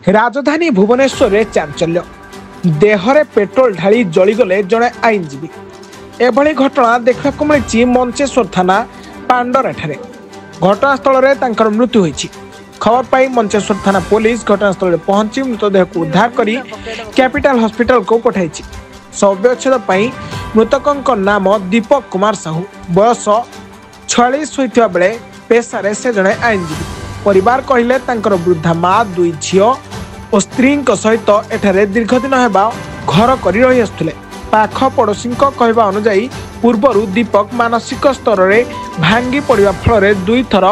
राजधानी भुवनेश्वर रे चांचल्य देहरे पेट्रोल ढाली जलीगले जड़े आईनजीवी एभली घटना देखा मिली मंचेश्वर थाना पांडरा ठारे घटनास्थल में मृत्यु होईछि। खबर पाई मंचेश्वर थाना पुलिस घटनास्थल में पहुंची मृतदेह को उद्धार करी कैपिटल हॉस्पिटल को पठाई। शव व्यच्छेद पाई मृतकों नाम दीपक कुमार साहू बयस 46 होइथिबा बेले पेशारे से जड़े आईनजीवी। परिवार कहले तांकर वृद्धा माँ दुई झील और स्त्री सहित एठारे दीर्घदिन हेबा घर कर रही आसुले। पाख पड़ोशी कहवा अनुजाई पूर्वर दीपक मानसिक स्तर में भांगी पड़ा फल दुई थर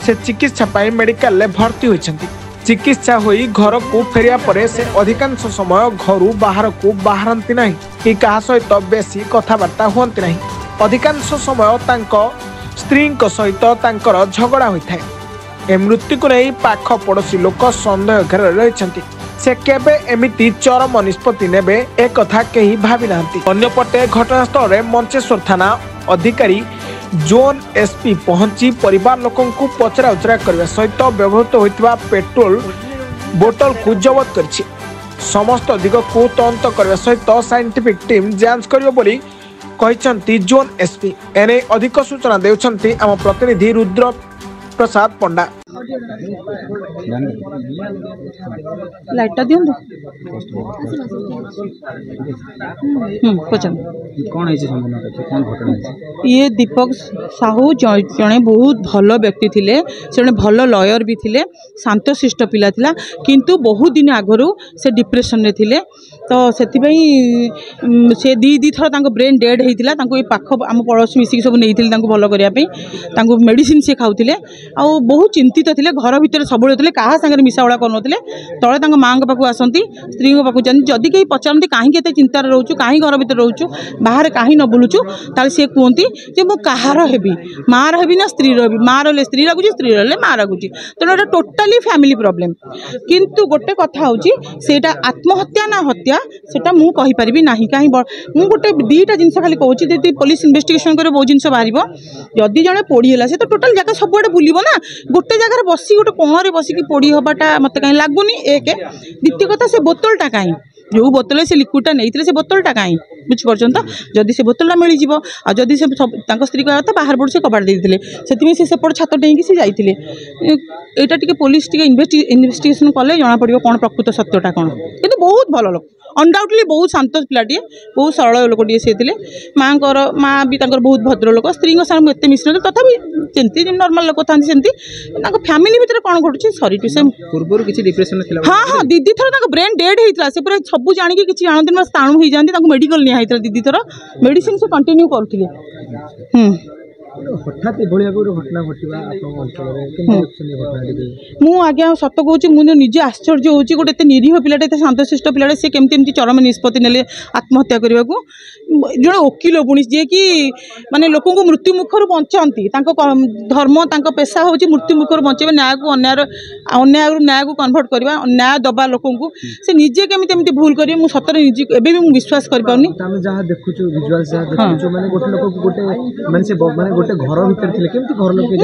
से चिकित्सा पाई मेडिकल में भर्ती होइछन्ति। चिकित्सा होई घर को फेरिया परे से अधिकांश समय घर बाहर को बाहरती नहीं कि कहा सहित बेसी कथबार्ता हुअंती नहीं। अधिकांश समय तांको स्त्री सहित तांकर झगड़ा होता है। ए मृत्यु को नहीं पाख पड़ोशी लोक सन्देह घेर रही से केबे एमिति चरम निष्पत्ति नेबे एक कथा कहीं भावी नांती। अन्यपटे घटनास्थल में मंचेश्वर थाना अधिकारी जोन एसपी पहुंची परिवार लोकों को पचरा उचरा करने सहित व्यवहृत होता पेट्रोल बोतल को जबत कर समस्त दिग को तदंत करने सहित साइंटिफिक टीम जांच करियो जोन एसपी। एने अधिक सूचना देउछन्ति आम प्रतिनिधि रुद्र प्रसाद पंडा। लाइटा दियंतु ये दीपक साहू जड़े बहुत भल व्यक्ति थिले, से भल लॉयर भी थिले, शांतशिष्ट पिला थिला, किंतु बहुत दिन आगरू से डिप्रेशन रे थिले। तो सेथिबई से दी थर तांको ब्रेन डेड हेतिला। तांको ए पाख आम पड़ोसी मिसिक सब नेइथिले तांको भल करिया पे। तांको मेडिसिन से खाउथिले आ बहुत चिंतित थिले। घर भितर सब होते क्या सागर मिसावड़ा करनोतिले। तले तांको माँ के पाखु आसंती, स्त्री के पाखु जाती। जदि कहीं पचारती कहीं केते चिंतार रहउछु, कहीं घर भितर रहउछु, बाहर कहीं न बुलुछु, ताले से कहती जे मो कहार हेबी, माँ हेबी ना स्त्री हेबी। माँ रहिले स्त्री लगुची, स्त्री रहिले माँ लगुची। तेणु एटा टोटाली फैमिली प्रॉब्लम। किंतु गोटे कथा होची सेटा आत्महत्या ना हत्या सेटा मु कहि परिबी नाही। कहीं मु गोटे दीटा जिनस खाली कहूची जे पुलिस इन्वेस्टिगेशन करे बहुत जिनस बाहरिबो। जदि जणे पोड़ी होला से तो टोटल जगह सबुआडे बुलिबो ना। गोटे जगह बसी गोटे कोणरे बसिकी पोड़ी हबाटा मत कहीं लगुनि। एक द्वितीय कथा से बोतलटा कहीं जो बोतल से लिक्विडटा नहीं से बोतलटा कहीं बुझीपार तो जदि से बोतलटा मिल जाव आ जदि से स्त्री कह तो बाहर पड़ से कबाड़ देते से सेपट छात डेईकी से जाते। यहाँ टी पुलिस इन्वेस्टिगेशन कले जना पड़ो कौन प्रकृत सत्यटा कौन। किंतु बहुत भल लोक अनडाउटली बहुत शांत पिलाटे, बहुत सरल लोकटे से माँ भी बहुत भद्र लोक। स्त्री साथ एत मिशन तथापि जमी नर्माल लोक था फैमिली भितर कौन घटुचे सरी टू से पूर्व किसी डिप्रेशन हाँ हाँ दीदी थर ब्रेन डेड होता से पूरा सब जानिक किसी जानते ना स्थाणु हो जाती मेडिकल निया दीदी थर मेडिसिन से कंटिन्यू करुले। हठात घटना मु आज्ञा सत कहूँ मुझे निजे आश्चर्य होची गोटे एत निरीह पिलाटे शांतशिष्ट पिलाटे से केमती चरम निष्पत्ति नेले आत्महत्या करने को। जो वकिल पुणी जी कि माने लोक मृत्यु मुखर बचाती धर्म पेशा हूँ मृत्यु मुखर बचे न्याय को अन्याय न्याय को कन्वर्ट करवा न्याय दबा लोक से निजे केमी भूल करेंगे मुझे सतरे निजे एवं भी विश्वास कर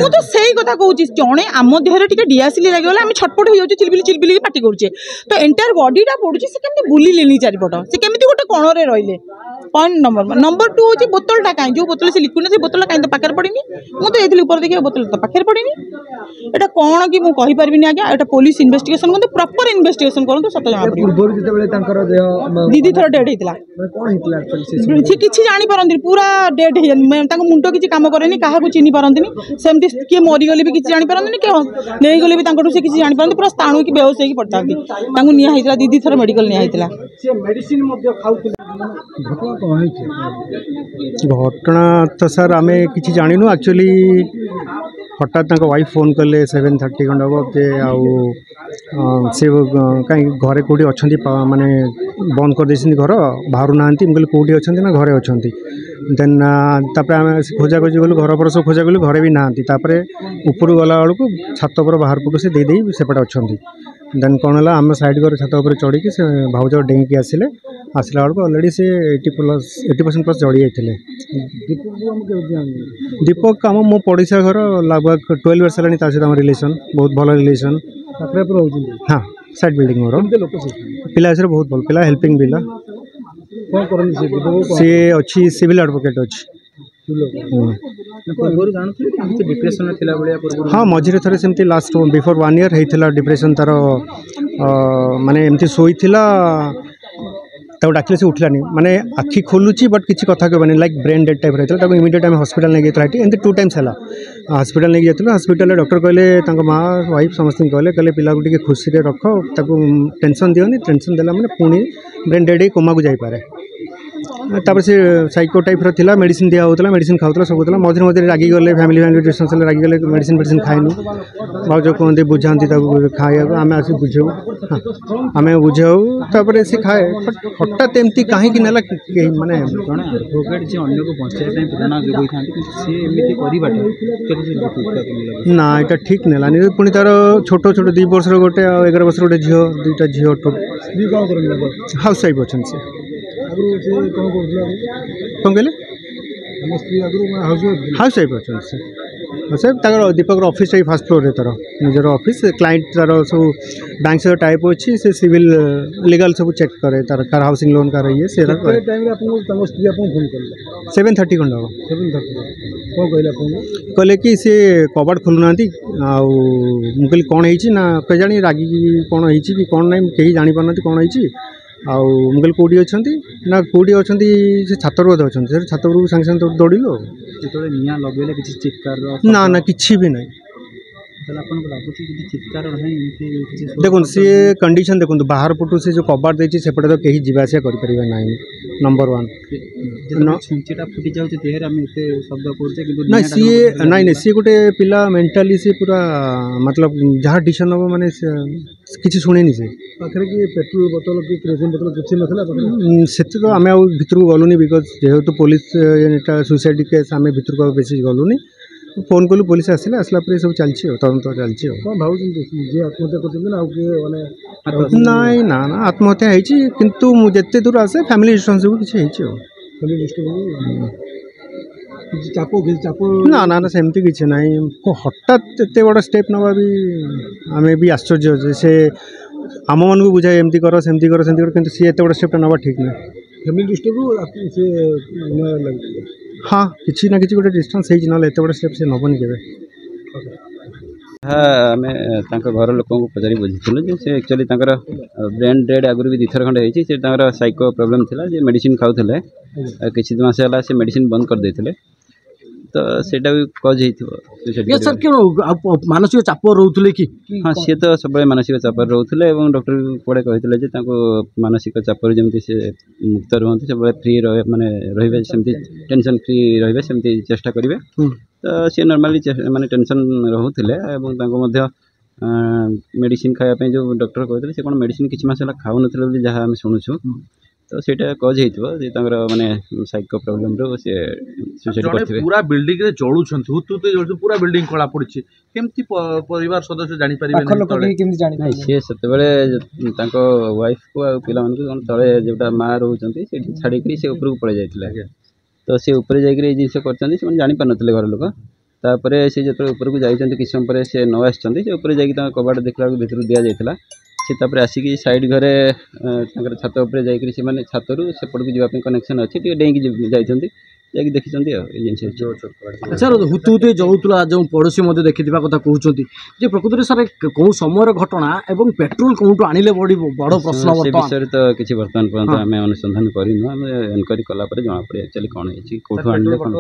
तो सही कथा कहूँ जड़े आम देहरे डिआसिली लगे आम छटपट हो चिलबिली चिलबिली पार्टी करुचे तो एंटायर बॉडीटा पड़ुची से केमती बुलिलेनी चारिपट से केमती गोटे कणरे रहिले। पॉइंट नंबर 2 हूँ बोतलटा कहीं जो बोतल से लिक्विड से बोतल कहीं तो पाखे पड़नी मुझे ये ऊपर देखिए बोतल तो पाखे पड़नी। एटा कौन कि मुझे कहीपरि आज्ञा एटा पुलिस इन्वेस्टिगेशन करते प्रॉपर इन्वेस्टिगेशन करते सत जना दीदी थर डेड होता सी किसी जापारती पूरा डेड हो मुंड किसी कम करे क्या चिन्ह पारती सेमती किए मरीगले भी किसी जापारती कि नहीं गले भी से किसी जापारती पूरा स्थाणु की बेहोश होगी पड़ता निया दीदी थर मेडिकल निया घटना तो सर आम कि जानू एक्चुअली हठात वाइफ फोन कले 7:30 खंड हम से कहीं घरे कौटी अच्छा माने बंद कर दे घर बाहर ना कहले कौटी अच्छा ना घरे अच्छा देन आम खोजा खोजी गलु घर पर सब खोजा गलु घरे भी ना ऊपर गला बेलू छात पर बाहर पटू से देदे सेपटे अच्छा देन कौन है आम साइड कर छात पर चढ़ी से भाउज डेईकी आसिले आसला बेलू अलरेडी से 80% प्लस जड़ी जाते। दीपक आम मो पड़ोसा घर लगभग 12 वर्ष है सहित रिलेसन बहुत भल रिलेसन हाँ। साइड बिल्डिंग मोर କେମିତି ଲୋକ ସେ पिला हिसाब बहुत भल पिला हेल्पिंग पिला କ'ଣ କରନ୍ତି ସେ ବିଧବା କ'ଣ सी अच्छी सिविल एडवोकेट अच्छी ପୂର୍ବରୁ ଜାଣୁଥିଲେ କି ଏମିତି ଡିପ୍ରେସନରେ ଥିଲା ଭଳିଆ ପୂର୍ବରୁ हाँ मझे थे सेमती लास्ट बिफोर 1 year होता डिप्रेशन तार माने एमती शोई डाकिले से उठलानी माने आखि खोलुची बट किसी कथा कहबानी लाइक ब्रेन डेड टाइप रहता है इमिडिएट आम हॉस्पिटल नहीं गया एमती 2 times है हॉस्पिटल नहीं गया हॉस्पिटल डॉक्टर कहले माँ वाइफ समस्त कहले पिला को टी खुशी रे रख टेंशन दियोनी टेंशन देला मैंने पुणी ब्रेन डेड ही कोमा को जापे तापर से साइको टाइप रा मेडिसिन दिया होता मेडिसिन खाऊला सब होता मझे मझे रागी गले फैमिली डिस्टेंस रागी गले मेडिसिन मेडिसिन खाएनी भाज कहते बुझाती खाया आम आस बुझाऊ हाँ आम बुझाऊ तापर से खाए हठात एमती कहीं माने ଜଣେ ଆଡଭୋକେଟ୍ ଯେ ଅନ୍ୟକୁ ବଞ୍ଚାଇବା ପାଇଁ ପିଲାନା ଯୋଗାଇଥାନ୍ତି କିନ୍ତୁ ସେ ଏମିତି କରିବାଟା ना यहाँ ठीक नेलानी पुणी तार छोट छोट 2 वर्ष गोटे 11 वर्ष गोटे झील 2टा झील हाउस वाइफ अच्छा से कौन कहले हाउस वाइफ अच्छा से अच्छा तार दीपक ऑफिस फर्स्ट फ्लोर रे तार निजर ऑफिस क्लाइंट तार सब बैंक से टाइप अच्छी से सिविल लीगल सब चेक करे तार कार हाउसिंग लोन कार ये से टाइम रे आपन तम स्त्री आपन फोन करले 7:30 घंटा 7:30 को कहले कि से कबाड़ खोलु नांती आ मुकली कोन हेची ना के जानी रागी कोन हेची कि कोन नै केही जानि पारनांती कोन हेची आउ मुकली कोडी अछंती ना कोडी अछंती से छातर रोध अछंती से छातर रो संग संग दौड़िलो ଯେତେବେଳେ ନିଆଁ ଲଗେଇଲେ କିଛି ଚିତ୍କାର ना ना किछि भी नहीं ତାହେଲେ ଆପଣଙ୍କୁ ଲାଗୁଛି ଯଦି ଚିତ୍କାର ନାହିଁ ଏମିତି କିଛି देखो सी कंडीशन देखो बाहर पटू से जो कबाड़ देती सेपटे तो कहीं जावासिया करें ना नंबर 1 ଛୁଞ୍ଚିଟା ଫୁଟି ଯାଉଛି ଦେହରେ ଆମେ ଏତେ ଶବ୍ଦ କରୁଛେ କିନ୍ତୁ ना सी नाई नहीं सी गोटे पिला मेंटाली से पूरा मतलब जहाँ डिसीजन हम माने किसी शुणेनि से पाखे कि पेट्रोल बोतल कि केरोसिन बोतल किसी ना से तो आम भितर को गलुनी बिकज जेहेतु पुलिस सुसाइड केस आम भितर को बेसी गलुनी फोन कलु पुलिस आसला आसला पर सब चलछि तदंत चलछि जे आत्महत्या कर नाई ना ना आत्महत्या है किंतु जिते दूर आसे फैमिली रिस्पांसिबल किसी चाप ना ना ना सेमती किसी ना हठात एत बड़ स्टेप नवा भी आम भी आश्चर्य अच्छे से आम मान को बुझाए एमती कर सेमती कर किंतु सी एत बड़ स्टेप नवा ठीक ना फैमिली दृष्टि हाँ किसी ना किसी गोटे डिस्टेंस ना एत बड़ स्टेप से नबनी के हाँ आम घर लोक पचारि बुझीलु जे एक्चुअली ब्रेन डेड आगुरी भी 2 थर खंडे होती साइको प्रॉब्लम थिला जे मेडिसिन खाऊले किसी मास है से मेडिसिन बंद कर देते तो सेटा भी कज हो सर क्यों मानसिक चाप रोते कि हाँ सी तो सब मानसिक चाप रोते डॉक्टर भी कड़े कहते मानसिक चाप जमी से मुक्त रुहत सब फ्री माने रे सेमती टेंशन फ्री रे सेमती चेष्टा करेंगे तो सी नॉर्मली माने टेंशन रोते मेडिसिन खायापी जो डॉक्टर कहते से कौन मेडिसिन किसी मास खाऊ ना जहाँ आम शुणुचु तो सेटा कज हो माने साइको प्रॉब्लम रो से सुसाइड करथिबे पूरा बिल्डिंग रे जळुछंती हुतुते जळुछ पूरा बिल्डिंग कला पड़छि केमती परिवार सदस्य जानि परिबे नहीं से सेते बेले तांको वाइफ को आ पिला मन को तळे जेटा मां रहउचंती सेठी छाडी करी से ऊपर को पळे जायतिला तो से ऊपर जाय करी जिंस करचंती से जानि पार नथले घर लोक तापरे से जत ऊपर को जाइचंती किछ समय परे से न आछचंती से ऊपर जाय ता कबाड़ देखला भीतर दिया जायतिला से तापर आसिकी साइड घरे छात उपरे जाइकरी से माने छातरू सेपट को जीवापी कनेक्शन अच्छी डेईकी जाइछंती जाकि देखिछंती जिनस सर हुतुते जळुतला जो पड़ोसी मध्य देखिथिबा कथा कहउछंती जे प्रकृति सर को समय घटना एवं पेट्रोल कोठो आनिले बड़ प्रश्न से विषय तो किछि वर्तमान पर्यंत आमे अनुसंधान करिनु आमे एनक्वायरी कला पर जणा पड़े एक्चुअली कोन हेछि कोठो आनिले कोन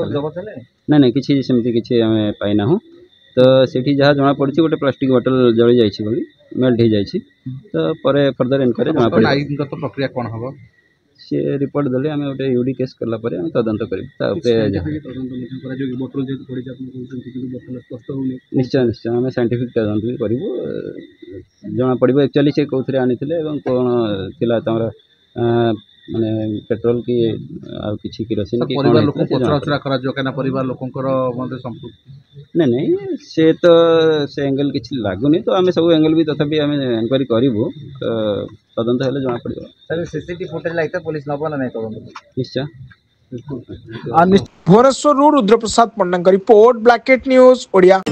नहीं किछि सेमती किछि आमे पाइना हूं तो सेठी जहाँ जना पड़ी गोटे प्लास्टिक बोतल जली जाइए बोली मेल्ट हो जाइए तो परे फर्दर एनक्वायरी जना पड़े आईनगत प्रक्रिया कौन हम सी रिपोर्ट देले आम गोटे यूडी केस कला परे आम तदंत करिब निश्चय निश्चय आम साइंटिफिक तदंत भी करूँ जना पड़ो एक्चुअली से कौन आनी कौन थिला माने पेट्रोल की आ किछि केरोसिन की परिवार लोक पचराउचरा करा जो केना परिवार लोकंकर मध्ये संपूर्ण नहीं से तो से एंगल किछि लागुनी तो आमे सब एंगल भी तथापि आमे एनक्वायरी करिवो तदंत हेले जणा पड़िबो सर सीसीटीवी फुटेज लाइता पुलिस नबना नै तदंत निश्चय भुवनेश्वर रुद्रप्रसाद पंडा रिपोर्ट ब्लैकेट न्यूज ओडिया।